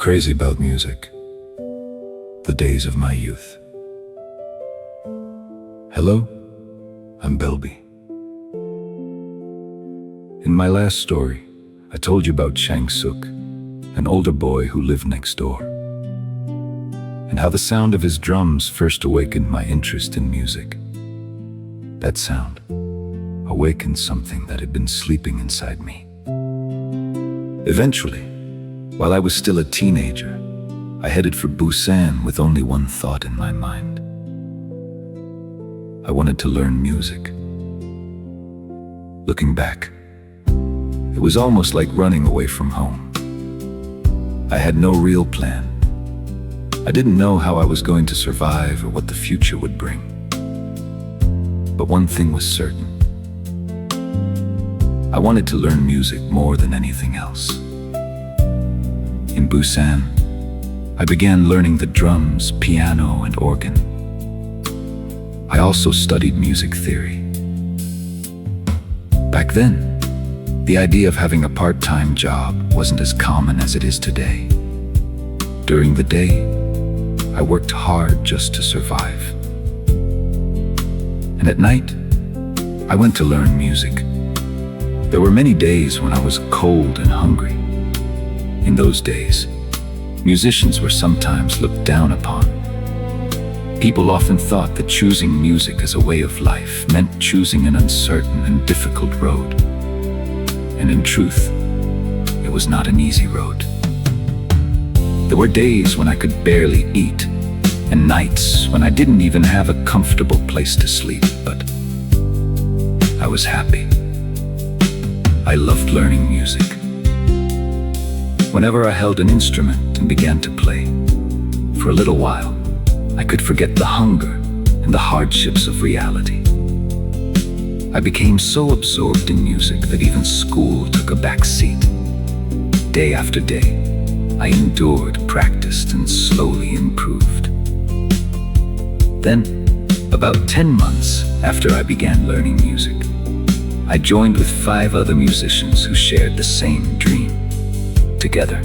Crazy about music. The days of my youth. Hello, I'm Belbi. In my last story, I told you about Chang Suk, an older boy who lived next door, and how the sound of his drums first awakened my interest in music. That sound awakened something that had been sleeping inside me. Eventually, while I was still a teenager, I headed for Busan with only one thought in my mind. I wanted to learn music. Looking back, it was almost like running away from home. I had no real plan. I didn't know how I was going to survive or what the future would bring. But one thing was certain. I wanted to learn music more than anything else. In Busan, I began learning the drums, piano, and organ. I also studied music theory. Back then, the idea of having a part-time job wasn't as common as it is today. During the day, I worked hard just to survive. And at night, I went to learn music. There were many days when I was cold and hungry. In those days, musicians were sometimes looked down upon. People often thought that choosing music as a way of life meant choosing an uncertain and difficult road. And in truth, it was not an easy road. There were days when I could barely eat, and nights when I didn't even have a comfortable place to sleep, but I was happy. I loved learning music. Whenever I held an instrument and began to play, for a little while, I could forget the hunger and the hardships of reality. I became so absorbed in music that even school took a back seat. Day after day, I endured, practiced, and slowly improved. Then, about 10 months after I began learning music, I joined with 5 other musicians who shared the same dream. Together,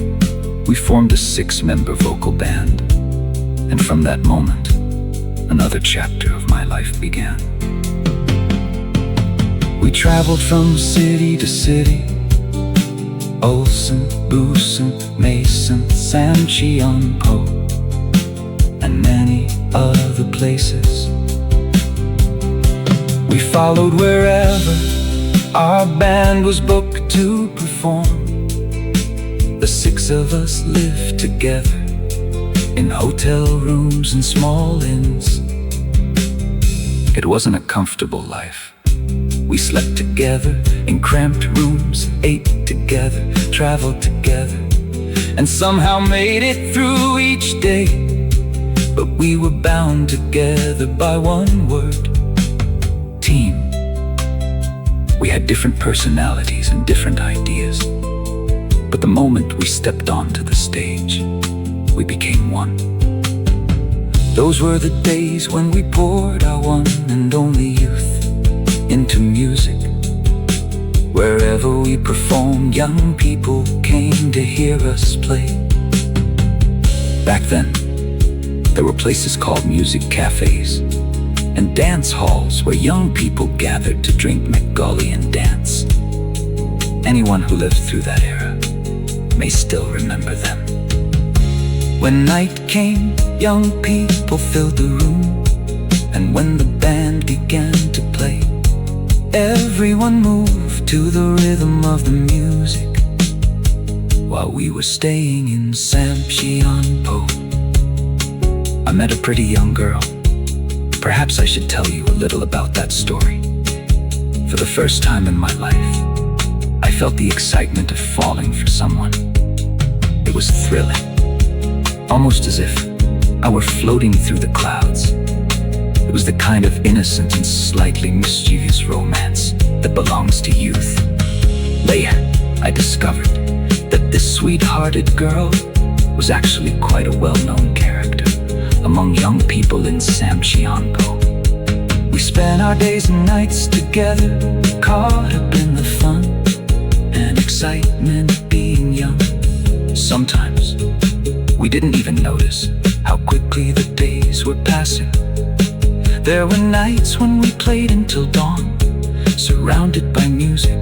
we formed a 6-member vocal band, and from that moment, another chapter of my life began. We traveled from city to city, Ulsan, Busan, Mason, Samcheonpo, and many other places. We followed wherever our band was booked to perform. The 6 of us lived together in hotel rooms and small inns. It wasn't a comfortable life. We slept together in cramped rooms, ate together, traveled together, and somehow made it through each day. But we were bound together by one word: team. We had different personalities and different ideas. But the moment we stepped onto the stage, we became one. Those were the days when we poured our one and only youth into music. Wherever we performed, young people came to hear us play. Back then, there were places called music cafes and dance halls where young people gathered to drink McGully and dance. Anyone who lived through that era may still remember them. When night came, young people filled the room, and when the band began to play, everyone moved to the rhythm of the music. While we were staying in Samcheonpo, I met a pretty young girl. Perhaps I should tell you a little about that story. For the first time in my life, I felt the excitement of falling for someone. It was thrilling, almost as if I were floating through the clouds. It was the kind of innocent and slightly mischievous romance that belongs to youth. Later, I discovered that this sweet-hearted girl was actually quite a well-known character among young people in Samcheonpo. We spent our days and nights together, caught up in the fun and excitement of being young. Sometimes didn't even notice how quickly the days were passing. There were nights when we played until dawn, surrounded by music,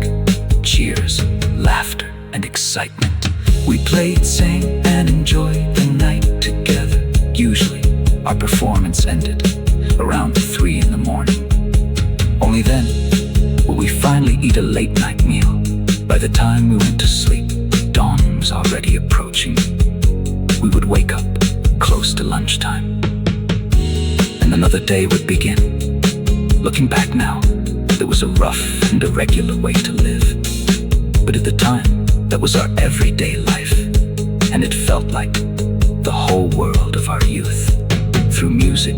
cheers, laughter, and excitement. We played, sang, and enjoyed the night together. Usually, our performance ended around 3 in the morning. Only then would we finally eat a late-night meal. By the time we went to sleep, dawn was already approaching. We would wake up close to lunchtime, and another day would begin. Looking back now, it was a rough and irregular way to live. But at the time, that was our everyday life, and it felt like the whole world of our youth. Through music,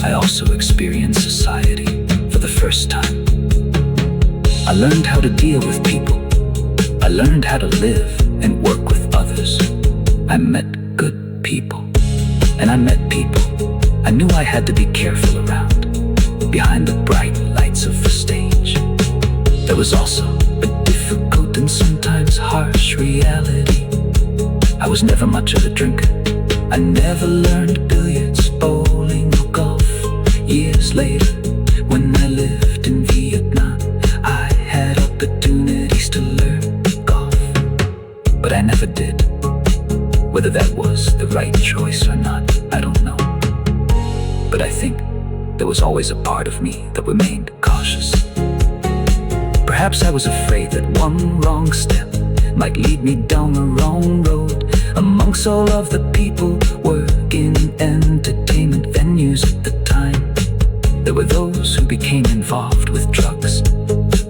I also experienced society for the first time. I learned how to deal with people. I learned how to live and work with others. I met good people, and I met people I knew I had to be careful around, behind the bright lights of the stage. There was also a difficult and sometimes harsh reality. I was never much of a drinker. I never learned billiards, bowling, or golf. Years later, when I lived in Vietnam, I had opportunities to learn golf, but I never did. Whether that was the right choice or not, I don't know. But I think there was always a part of me that remained cautious. Perhaps I was afraid that one wrong step might lead me down the wrong road. Amongst all of the people working in entertainment venues at the time, there were those who became involved with drugs.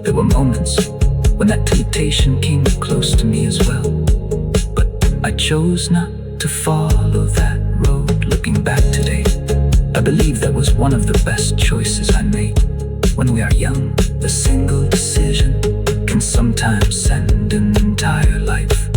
There were moments when that temptation came close to me as well, but I chose not to follow that road. Looking back today, I believe that was one of the best choices I made. When we are young, a single decision can sometimes send an entire life